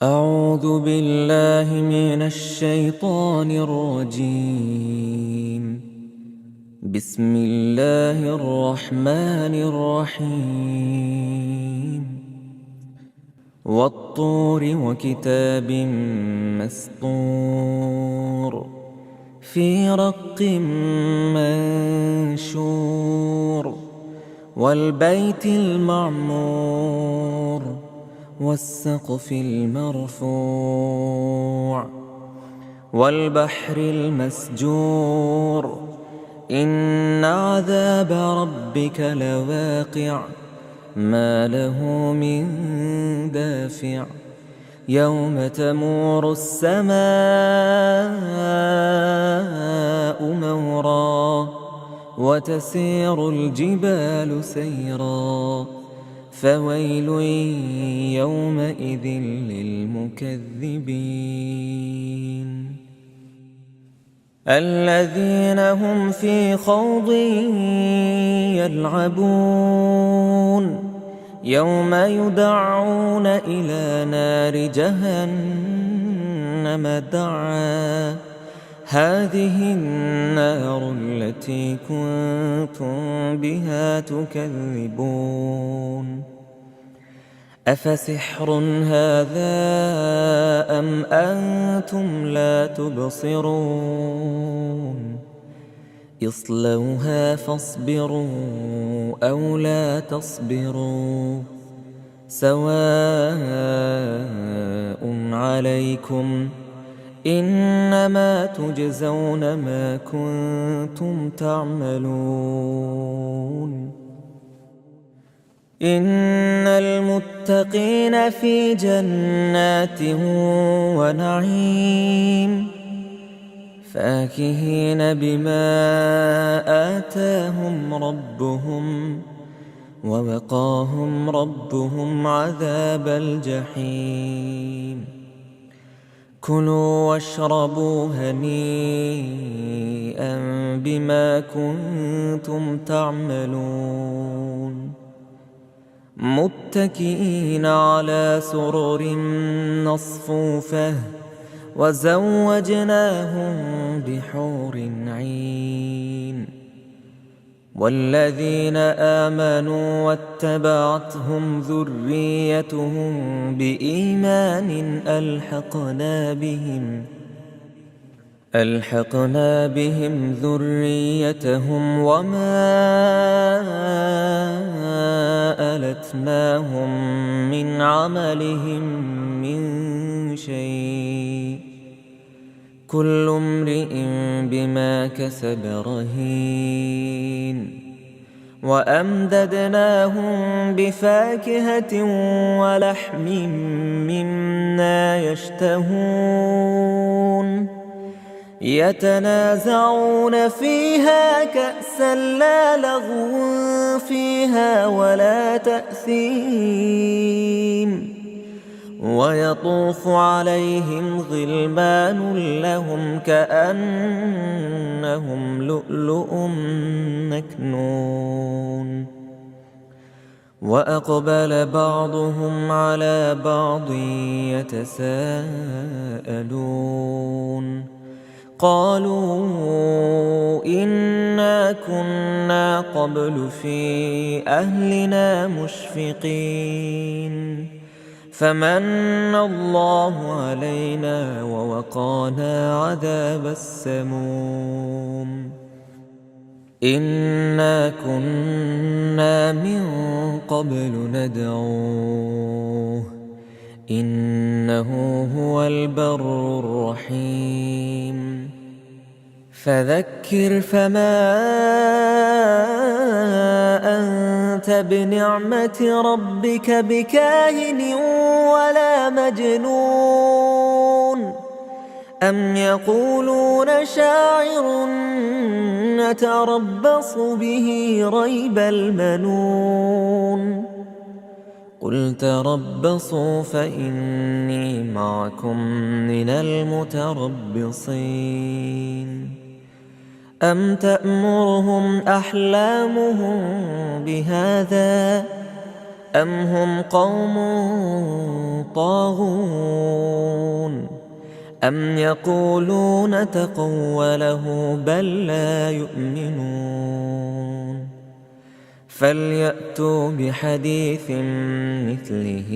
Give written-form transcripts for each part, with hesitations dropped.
أعوذ بالله من الشيطان الرجيم. بسم الله الرحمن الرحيم. والطور وكتاب مسطور في رق منشور والبيت المعمور والسقف المرفوع والبحر المسجور إن عذاب ربك لواقع ما له من دافع يوم تمور السماء مورا وتسير الجبال سيرا فويل يومئذ للمكذبين الذين هم في خوض يلعبون يوم يدعون إلى نار جهنم دعا هذه النار التي كنتم بها تكذبون أفسحر هذا أم أنتم لا تبصرون اصلوها فاصبروا أو لا تصبروا سواء عليكم إنما تجزون ما كنتم تعملون إن المتقين في جنات ونعيم فاكهين بما آتاهم ربهم ووقاهم ربهم عذاب الجحيم كلوا واشربوا هنيئا بما كنتم تعملون متكئين على سرر مصفوفة وزوجناهم بحور عين والذين آمنوا واتبعتهم ذريتهم بإيمان ألحقنا بهم ذريتهم وما ألتناهم من عملهم من شيء كل امرئ بما كسب رهين وأمددناهم بفاكهة ولحم مما يشتهون يتنازعون فيها كأسا لا لغو فيها ولا تأثيم ويطوف عليهم غلمان لهم كأنهم لؤلؤ مكنون وأقبل بعضهم على بعض يتساءلون قالوا إنا كنا قبل في أهلنا مشفقين فمن الله علينا ووقانا عذاب السموم إنا كنا من قبل ندعوه إنه هو البر الرحيم فذكر فما أنت بنعمة ربك بكاهن ولا مجنون أم يقولون شاعر نتربص به ريب المنون قل تربصوا فإني معكم من المتربصين أم تأمرهم أحلامهم بهذا أم هم قوم طاغون أم يقولون تقوله بل لا يؤمنون فليأتوا بحديث مثله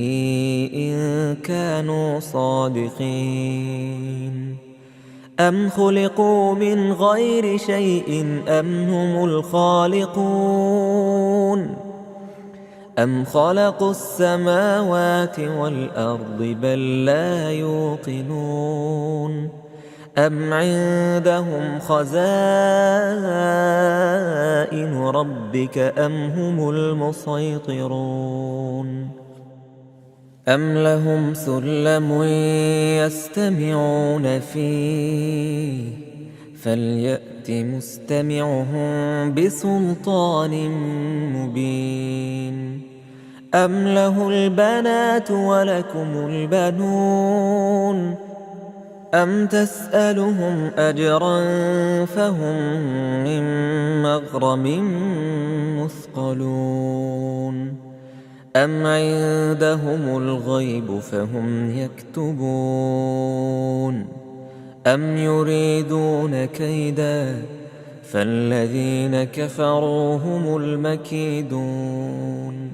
إن كانوا صادقين أم خلقوا من غير شيء أم هم الخالقون أم خلقوا السماوات والأرض بل لا يوقنون أم عندهم خزائن ربك أم هم المسيطرون أم لهم سلم يستمعون فيه فليأت مستمعهم بسلطان مبين أم له البنات ولكم البنون أم تسألهم أجرا فهم من مغرم مثقلون أم عندهم الغيب فهم يكتبون أم يريدون كيدا فالذين كفروا هم المكيدون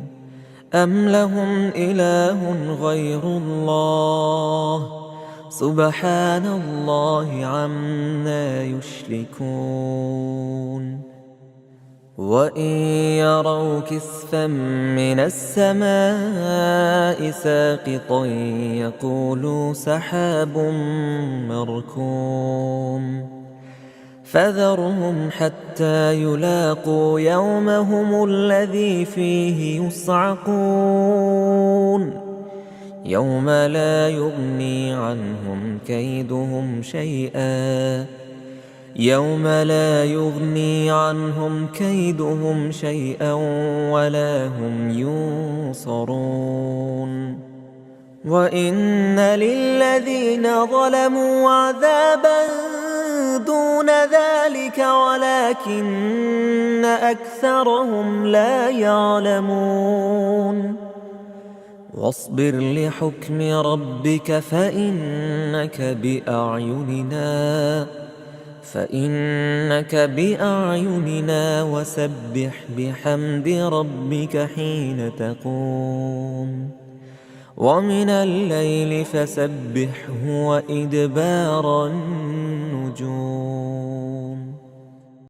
أم لهم إله غير الله سبحان الله عما يشركون وإن يروا كسفا من السماء ساقطا يقولوا سحاب مركوم فذرهم حتى يلاقوا يومهم الذي فيه يصعقون يوم لا يغني عنهم كيدهم شيئا ولا هم ينصرون وإن للذين ظلموا عذابا دون ذلك ولكن أكثرهم لا يعلمون واصبر لحكم ربك فإنك بأعيننا وسبح بحمد ربك حين تقوم ومن الليل فسبحه وإدبار النجوم